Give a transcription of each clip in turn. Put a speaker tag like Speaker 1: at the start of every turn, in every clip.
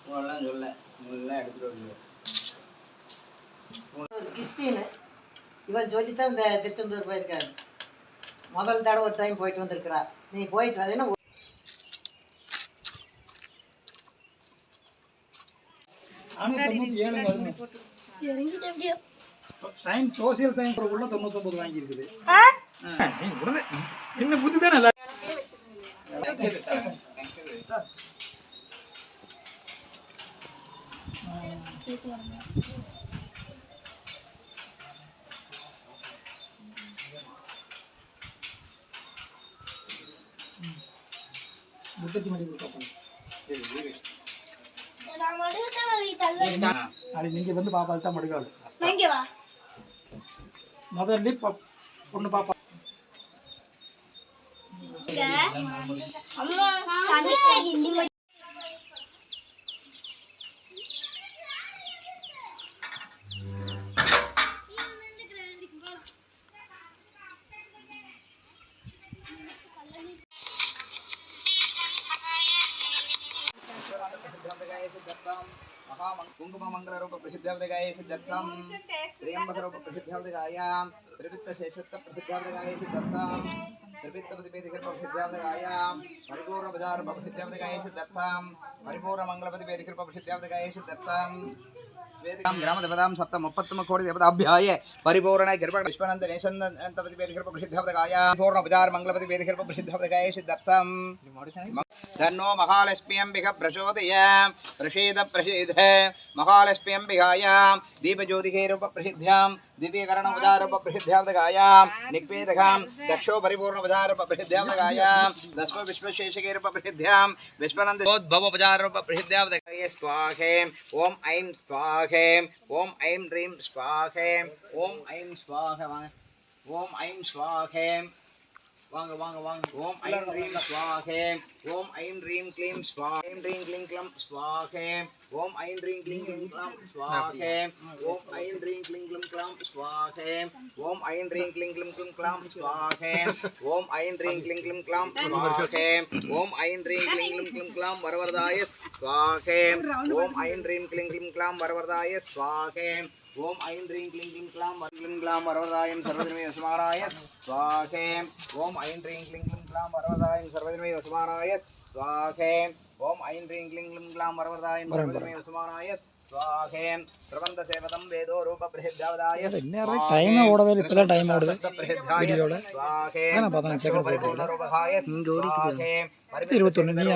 Speaker 1: உனெல்லாம் சொல்ல எல்லாம் எடுத்துட்டு வரல.
Speaker 2: கிறிஸ்டின் இவன் சொல்லித்தான் இந்த திருச்செந்தூர் போயிருக்காரு. முதல் தடவை ஒரு டைம் போயிட்டு வந்திருக்கிறா. நீ போயிட்டு வந்தீங்கன்னா
Speaker 3: சயின்ஸ் சோசியல் சயின்ஸ் உள்ள 99 வாங்கி இருக்குது. என்ன புத்தி தானே நீங்க வந்து பாப்பா தான் மடுக்காது முதல்ல பொண்ணு பாப்பா
Speaker 1: कुंकुमंगलरूप प्रसिद्धावदगाये सिद्धर्थम त्र्यंबकरूप प्रसिद्धावदगायां त्रिवित्तशेषत्व प्रसिद्धावदगाये सिद्धर्थम त्रिवित्तपतिपेदिकरूप प्रसिद्धावदगायां परिपूर्ण बजारूप प्रसिद्धावदगाये सिद्धर्थम परिपूर्ण मंगलपतिपेदिकरूप प्रसिद्धावदगाये सिद्धर्थम वेदिकां ग्रामदेवतां सप्त 33 कोटि देवताभ्याय परिपूर्ण कृपा विश्वनंद नेशनंतपति वेदिकरूप प्रसिद्धावदगायां पूर्ण बजार मंगलपति वेदिकरूप प्रसिद्धावदगाये सिद्धर्थम धन्नो महालक्ष्म्यंबिक प्रचोदयात् प्रसीद प्रसीद महालक्ष्म्यंबिकायां दीपज्योतिके रूप प्रसिद्ध्यां दिव्यकरण उदारूप प्रसिद्धावदगायां निक्वेदकां दक्षो परिपूर्ण उदारूप प्रसिद्धावदगायां दस्म विश्वशेषके रूप प्रसिद्ध्यां विश्वनंदोद्भव उदारूप प्रसिद्धावदगाये स्वाहे ओम ऐं स्वाहे ओम ऐं ह्रीं स्वाहे ओम ऐं स्वाहे ओम ऐं स्वाहे वांग वांग वांग ओम ऐं ह्रीं स्वाहे ओम ऐं ह्रीं क्लीं स्वाहा ऐं ह्रीं क्लीं क्लं स्वाहे ओम ऐं ह्रीं क्लीं क्लं क्लं स्वाहे ओम ऐं ह्रीं क्लीं क्लं क्लं स्वाहे ओम ऐं ह्रीं क्लीं क्लं क्लं स्वाहे ओम ऐं ह्रीं क्लीं क्लं क्लं स्वाहे ओम ऐं ह्रीं क्लीं क्लं क्लं वरवरदाय स्वाहे ओम ऐं ह्रीं क्लीं क्लं क्लं वरवरदाय स्वाहे ओम ऐं ह्रीं क्लीं क्लीं क्लां क्लीं क्लां वरवरदायं सर्वजन्मे वसमानाय स्वाहे ओम ऐं ह्रीं क्लीं क्लीं क्लां वरवरदायं सर्वजन्मे वसमानाय स्वाहे ओम ऐं ह्रीं क्लीं क्लीं क्लां वरवरदायं सर्वजन्मे वसमानाय स्वाहे प्रबंध सेवदं वेदो रूप प्रसिद्धावदाय
Speaker 3: டைம் ஓடவே இல்ல இப்பதான் டைம் ஓடுது வீடியோல
Speaker 1: स्वाहे
Speaker 3: நான் பார்த்தேன் செகண்ட்
Speaker 1: परिपूर्ण रूपहाय
Speaker 3: இங்க ஓடிச்சு
Speaker 1: स्वाहे
Speaker 3: 21 நீ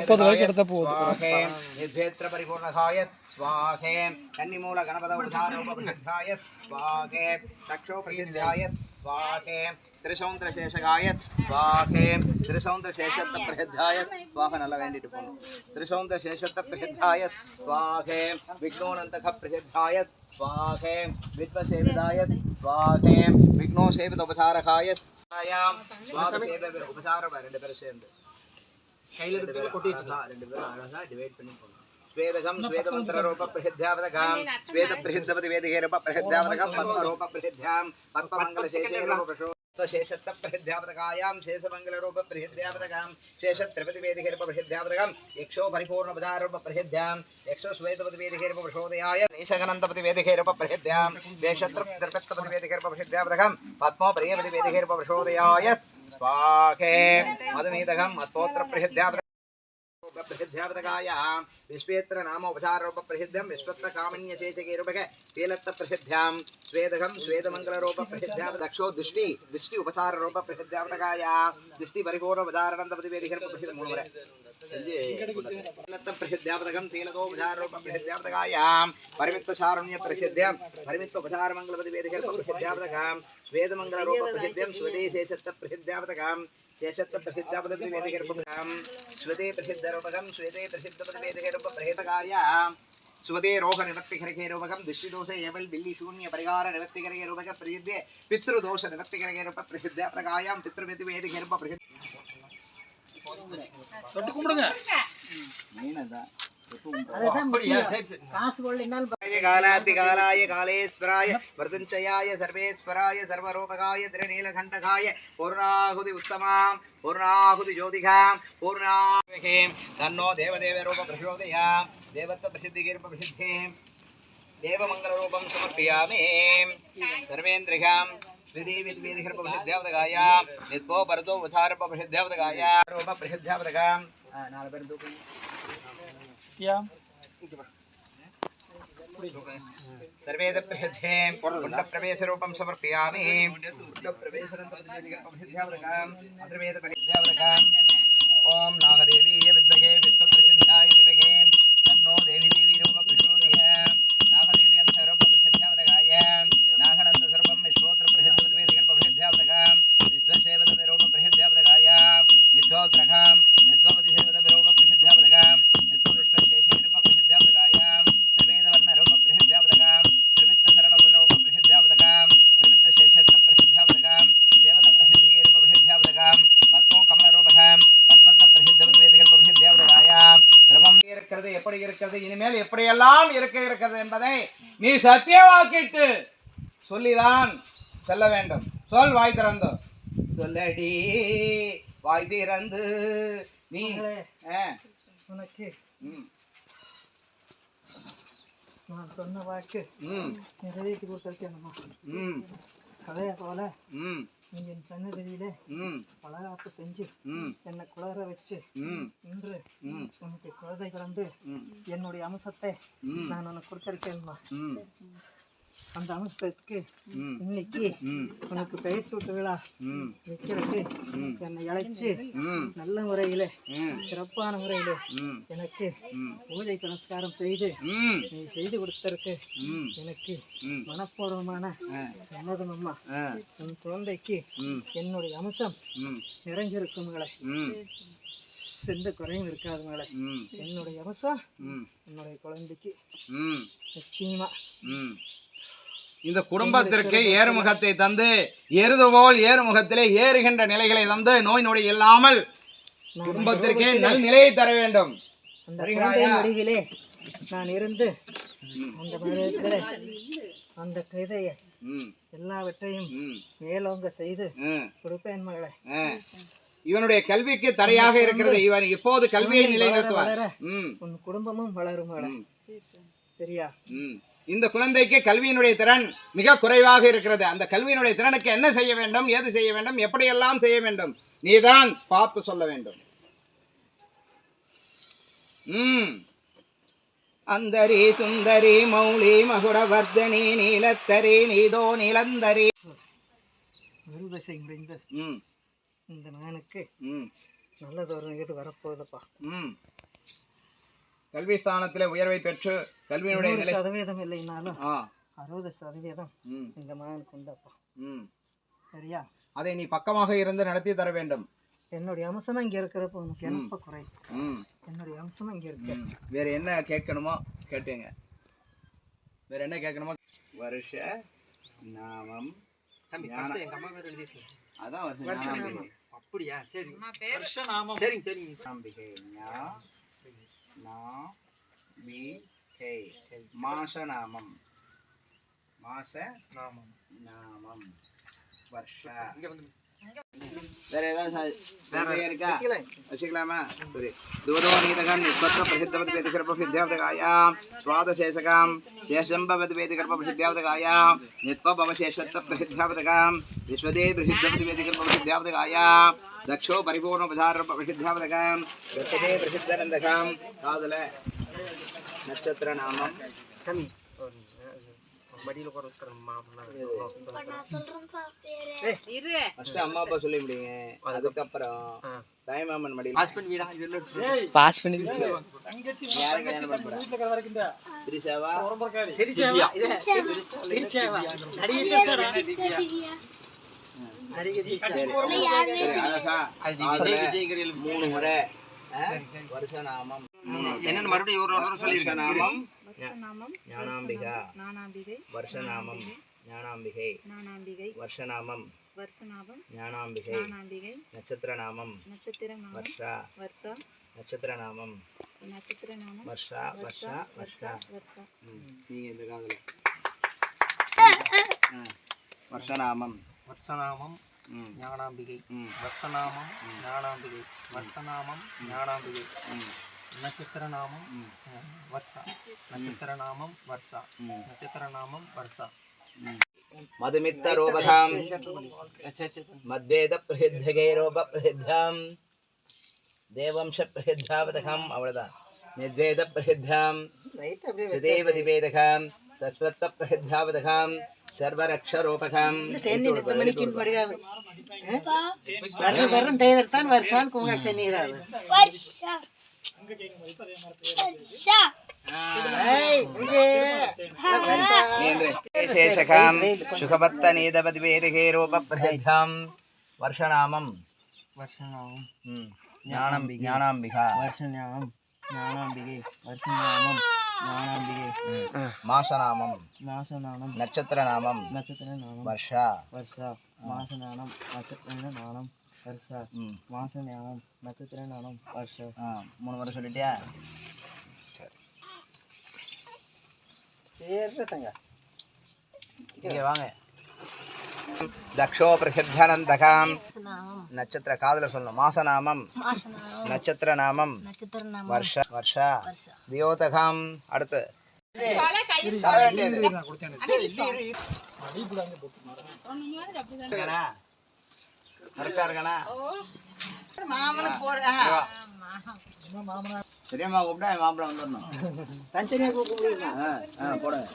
Speaker 3: 30 வரைக்கும் எடுத்த போகுது
Speaker 1: स्वाहे निर्भेत्र परिपूर्णहाय स्वाहे कन्निमूल गणपत उद्धारूप प्रसिद्धाय स्वाहे दक्षो प्रसिद्धाय स्वाहे त्रिसौंद्र शेषगाय स्वाहे त्रिसौंद्र शेषत्व प्रसिद्धाय स्वाहा नल्ला वेंडिट्टु पोनु त्रिसौंद्र शेषत्व प्रसिद्धाय स्वाहे विघ्नोनंतक प्रसिद्धाय स्वाहे विद्वसेविदाय स्वाहे विघ्नो सेवित उपचारकाय स्वायाम स्वाहा सेव उपचार ரெண்டு பேரும் சேர்ந்து கையில எடுத்து கொட்டிட்டு ரெண்டு பேரும் அழகா டிவைட் பண்ணி போணும் स्वेदगम स्वेद मंत्र रूप प्रसिद्धावदगाम स्वेद प्रसिद्धपति वेदिके रूप प्रसिद्धावदगम पद्म रूप प्रसिद्ध्यां पद्म मंगल शेषे रूप प्रशोत शेषत्व प्रसिद्धावदगायां शेष मंगल रूप प्रसिद्धावदगां शेष त्रिपति वेदिके रूप प्रसिद्धावदगम यक्षो परिपूर्ण बजार रूप प्रसिद्ध्यां यक्षो स्वेदपति वेदिके रूप प्रशोदयाय नेशगनंतपति वेदिके रूप प्रसिद्ध्यां देशत्र त्रिपत्तपति वेदिके रूप प्रसिद्धावदगम पद्मो प्रियपति वेदिके रूप प्रशोदयाय स्वाहे मधुमेदगम अत्तोत्र प्रसिद्धावदगम प्रसिद्धावदगायां विश्वेत्र नाम उपचार रूप प्रसिद्धं विश्वत्त कामन्य शेषके रूपके तेलत्त प्रसिद्ध्यां स्वेदगम स्वेदमंगल रूप प्रसिद्ध्यां दक्षो दृष्टि दृष्टि उपचार रूप प्रसिद्धावदगायां दृष्टि परिपूर्ण उपचारानंदपति वेदिके रूप प्रसिद्ध मूलमरे तेलत्त प्रसिद्धावदगम तेलतो उपचार रूप प्रसिद्धावदगायां परिमित चारुण्य प्रसिद्ध्यं परिमित उपचार मंगलपति वेदिके रूप प्रसिद्धावदगां वेदमंगल रूप प्रसिद्धं स्वदेशेशत्त प्रसिद्धावदगां शेषत्व प्रसिद्धापति वेदिके रूपकं स्वदे प्रसिद्धरूपकं स्वदे प्रसिद्धपति वेदिके रूप प्रहेतकार्यां स्वदे रोग निवृत्तिकरके रूपकं दृष्टिदोष एवल बिल्ली शून्य परिहार निवृत्तिकरके रूपक प्रसिद्धे पितृदोष निवृत्तिकरके रूप प्रसिद्ध प्रकायां पितृवेदि वेदिके रूप प्रसिद्ध தொட்டு கும்பிடுங்க மெயின் அதான்
Speaker 2: அதுதான் முக்கியம். காசு கொள்ளினாலும்
Speaker 1: காலாதி காலாய காலேஸ்வராய வர்தஞ்சயாய சர்வேஸ்வராய சர்வரூபகாய திருநீலகண்டகாய பூர்ணாகுதி உத்தமாம் பூர்ணாகுதி ஜோதிகாம் பூர்ணாஹேம் தன்னோ தேவதேவ ரூப பிரசோதயாம் தேவத்வ பிரசித்திகீர்ப பிரசித்தேம் தேவமங்கல ரூபம் சமர்ப்பயாமி சர்வேந்திரிகாம் ஸ்ரீதேவித்வேதிகர்ப பிரசித்தேவதகாயாம் நித்வோ பரதோ உதாரப பிரசித்தேவதகாயாம் ரூப பிரசித்தேவதகாம் நாலு பேர் தூக்கு सर्वेद प्रसिद्धे कुण्डप्रवेशरूपं समर्पयामि कुण्डप्रवेशरन्तं अद्रवेद परिध्यावदकाम् ॐ नागदेवी विद्महे विश्वप्रसिद्धाय दिवहे तन्नो देवी देवी रूप प्रचोदयात् नागदेवी सर्व प्रसिद्धावदकाय नागनन्द सर्वं विश्वोत्र प्रसिद्धवेदिकर प्रसिद्धावदकाम् विश्वसेवद रूप प्रसिद्धावदकाय नित्योत्रकाम् नित्वपति सेवद रूप प्रसिद्धावदकाम् नित्व विश्वशेषे रूप प्रसिद्धावदकाय त्रिवेदवर्ण रूप प्रसिद्धावदकाम् त्रिवित्त शरण रूप प्रसिद्धावदकाम् त्रिवित्त शेषत्व प्रसिद्धावदकाम् सेवद प्रसिद्धिके रूप प्रसिद्धावदकाम् पद्मो कमल रूपकाम् पद्मत्व प्रसिद्धवेदिकर प्रसिद्धावदकाय திரவம் இருக்கிறது எப்படி இருக்கிறது இனிமேல் எப்படியெல்லாம் இருக்கிறது என்பதை நீ சத்தியவாக்கிட்டு சொல்லிதான் சொல்ல வேண்டும். சொல் வாய் திறந்து சொல்லடி வாய் திறந்து நீ
Speaker 2: உனக்கு நான் சொன்ன வாக்கு நிறைவேற்றி கொடுத்திருக்கேன்மா. அதே போல நீ என் சன்னதியில பலகாப்பு செஞ்சு என்னை குளர வச்சு இன்று உனக்கு குழந்தை பிறந்து என்னுடைய அம்சத்தை நான் உனக்கு கொடுத்திருக்கேன்மா. அந்த அம்சத்துக்கு இன்னைக்கு உனக்கு பெயர் சூட்டு விழா வைக்கிறதுக்கு என்னை அழைச்சு நல்ல முறையில சிறப்பான முறையில எனக்கு பூஜை புனஸ்காரம் செய்து நீ செய்து கொடுத்தருக்கு எனக்கு மனப்பூர்வமான சம்மதம் அம்மா. உன் குழந்தைக்கு என்னுடைய அம்சம் நிறைஞ்சிருக்குங்களே, எந்த குறையும் இருக்காதுங்களே. என்னுடைய அம்சம் என்னுடைய குழந்தைக்கு நிச்சயமா
Speaker 1: இந்த குடும்பத்திற்கு ஏறுமுகத்தை தந்து எருது போல் ஏறுமுகத்திலே ஏறுகின்ற நிலைகளை தந்து நோய் நொடி இல்லாமல் குடும்பத்திற்கே நல் நிலையை தர வேண்டும்.
Speaker 2: அந்த குழந்தையின் வடிவிலே நான் இருந்து அந்த மரத்திலே அந்த கதையை எல்லாவற்றையும் மேலோங்க செய்து கொடுப்பேன் மகளே.
Speaker 1: இவனுடைய கல்விக்கு தடையாக இருக்கிறது. இவன் இப்போது கல்வியை நிலைநிறுத்துவார்.
Speaker 2: உன் குடும்பமும் வளரும் மகளே, சரியா?
Speaker 1: இந்த குழந்தைக்கு கல்வியினுடைய திறன் மிக குறைவாக இருக்கிறது. அந்த கல்வியினுடைய திறனுக்கு என்ன செய்ய வேண்டும், ஏது செய்ய வேண்டும், எப்படியெல்லாம் செய்ய வேண்டும், நீதான் பார்த்து சொல்ல வேண்டும். அந்தரி சுந்தரி மௌலி மகுடவர்தனி நீலத்தரி நீதோ நீலந்தரி.
Speaker 2: அறுவசை முடிந்து இந்த மகனுக்கு நல்லதொரு இது வரப்போகுதுப்பா.
Speaker 1: கல்வி ஸ்தானத்திலே உயர்வை பெற்று கல்வியினுடைய
Speaker 2: 100% இல்லைனாலும் 60% இந்த மகனுக்கு உண்டப்பா, சரியா?
Speaker 1: அதை நீ பக்கமாக இருந்து நடத்தி தர வேண்டும்.
Speaker 2: என்னுடைய அம்சமா இங்க இருக்கிறப்ப உனக்கு என்னப்பா குறை? என்னுடைய அம்சமா இங்க இருக்கு.
Speaker 1: வேற என்ன கேட்கணுமோ கேட்டுங்க. வேற என்ன கேட்கணுமோ. வருஷ நாமம் அதான் வருஷ நாமம்.
Speaker 4: அப்படியா? சரி, வருஷ நாமம். சரிங்க சரிங்க.
Speaker 1: அம்பிகை நாம்பிகை மாச நாமம் வருஷ. வேற ஏதாவது இருக்கா? வச்சுக்கலாமா? சரி. தூரோ நீதகம் நிஸ்பத்த பிரசித்தவத் வேதிகர்ப்ப பிரசித்தியாவதகாயாம் ஸ்வாதசேஷகாம் சேஷம்பவத் வேதிகர்ப்ப பிரசித்தியாவதகாயாம் நித்வபவசேஷத்த பிரசித்தியாவதகாம் விஸ்வதே பிரசித்தவத் வேதிகர்ப்ப பிரசித்தியாவதகாயாம் दक्षो परिपूर्ण उपचार प्रसिद्धावदकाम गच्छते प्रसिद्धनंदकाम कादल नक्षत्र नामम
Speaker 4: समी மடியில உட்கார வச்சுக்கற மாமனா நான் சொல்றேன்ப்பா பேரே இரு
Speaker 1: ஃபர்ஸ்ட் அம்மா அப்பா சொல்லி முடிங்க, அதுக்கு அப்புறம் தாய் மாமன் மடியில
Speaker 4: பாஸ் பண்ணி விடா. இதெல்லாம்
Speaker 3: பாஸ் பண்ணி
Speaker 4: தங்கச்சி வீட்ல கர வரைக்கும்டா. திரிசேவா ஒரம்பர்காரி
Speaker 2: திரிசேவா திரிசேவா நடிகை பேசடா. நடிகை பேச
Speaker 4: விஜய்கரியல்
Speaker 1: 3 முறை வருஷ நாமம்
Speaker 4: என்னன்னு மறுபடியும் ஒரு சொல்லிருக்க.
Speaker 1: நாமம்
Speaker 5: வருஷநாமம்
Speaker 1: ஞானாம்பிகா
Speaker 5: ஞானாம்பிகை
Speaker 1: வருஷநாமம் ஞானாம்பிகை
Speaker 5: ஞானாம்பிகை
Speaker 1: வருஷநாமம்
Speaker 5: வருஷநாமம்
Speaker 1: ஞானாம்பிகை
Speaker 5: ஞானாம்பிகை
Speaker 1: நட்சத்திர நாமம்
Speaker 5: நட்சத்திர நாமம்
Speaker 1: வருஷா
Speaker 5: வருஷா
Speaker 1: நட்சத்திர நாமம்
Speaker 5: நட்சத்திர நாமம்
Speaker 1: வருஷா வருஷா வருஷா
Speaker 5: வருஷா
Speaker 1: நீங்க இந்த காதுல வருஷநாமம்
Speaker 4: வருஷநாமம் ஞானாம்பிகை வருஷநாமம் ஞானாம்பிகை வருஷநாமம் ஞானாம்பிகை நட்சத்திரநாமம் வருஷா நட்சத்திரநாமம் வருஷா நட்சத்திரநாமம் வருஷா
Speaker 1: மதுமித்தரூபகாம் மத்வேத பிரசித்தகைரோப பிரசித்தாம் தேவம்ச பிரசித்தாவதகம் அவ்வளவுதான் நித்வேத பிரசித்தாம் ஸ்ருதேவதிவேதகாம் சஸ்வத்த பிரசித்தாவதகாம் சர்வரக்ஷரோபகாம்
Speaker 2: சென்னி நித்த மணிக்கு படிக்காது வரும் தேவர்தான் வருஷான் குமார் சென்னிராது
Speaker 1: சேஷகாம் சுகபத்த நீதபதிவேதகேரோப பிரசித்தாம் வருஷநாமம்
Speaker 4: வருஷநாமம்
Speaker 1: ஞானாம்பிகா
Speaker 4: வருஷநாமம் ஞானாம்பிகை வருஷநாமம் ஞானாம்பிகை
Speaker 1: மாசநாமம்
Speaker 4: மாசநாமம்
Speaker 1: நட்சத்திரநாமம்
Speaker 4: நட்சத்திரநாமம்
Speaker 1: வருஷா
Speaker 4: வருஷா மாசநாமம் நட்சத்திரநாமம் வருஷா மாசநாமம் நட்சத்திரநாமம் வருஷா
Speaker 1: 3 முறை சொல்லிட்டியா
Speaker 2: சேர்றதங்க
Speaker 1: இங்க வாங்க தக்ஷோ பிரசித்தானந்தகாம் நட்சத்திர காதுல சொல்லணும் மாசநாமம் நட்சத்திரநாமம் வருஷா வருஷா தியோதகாம் அடுத்து கரெக்டா இருக்கானா
Speaker 2: மாமனுக்கு போடு
Speaker 1: பெரியம்மா கூப்பிட்டா என் மாப்பிள்ள வந்துடணும்
Speaker 2: தனித்தனியா கூப்பிட முடியுமா
Speaker 1: போடுங்க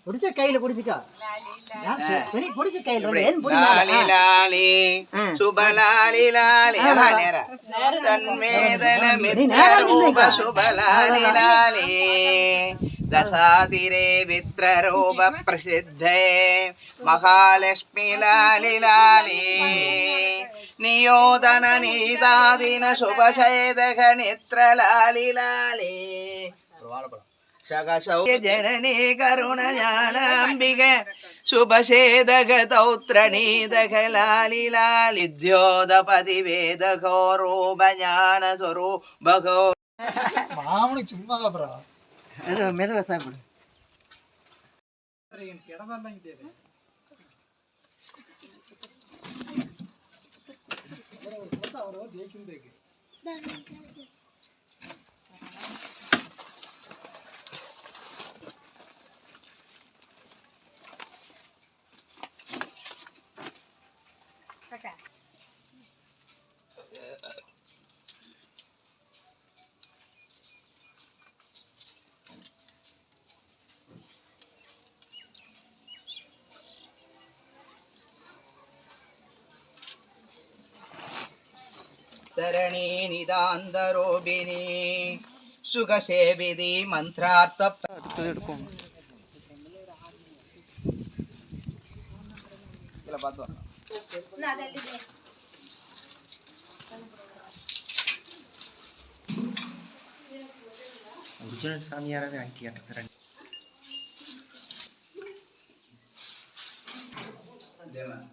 Speaker 2: புடிச்ச கையில புடிச்சுக்கா சரி புடிச்ச கையில
Speaker 1: லாலி லாலி சுபலாலி லாலி நேர தன்மேதன மித்ரரூப சுபலாலி லாலி தசாதிரே வித்ரரூப பிரசித்தே மகாலட்சுமி லாலி லாலி நியோதன நீதாதின சுபசேதக நித்ர லாலி லாலி சகசௌ ஜனனி கருண ஞானாம்பிக சுபசேதக தௌத்ர நீதக லாலி லாலி தியோதபதி வேதகோ ரூப ஞான ஸ்வரூபகோ
Speaker 3: மாமனுக்கு சும்மா ப்ரோ
Speaker 2: மெதுவா சாப்பிடு
Speaker 1: தரணி நிதாந்தரோபிணி சுகசேவிதி மந்திரார்த்த பார்த்தோம்
Speaker 4: குஜராத் சாமியாராக ஆக்டியாட்டு
Speaker 1: தேவன்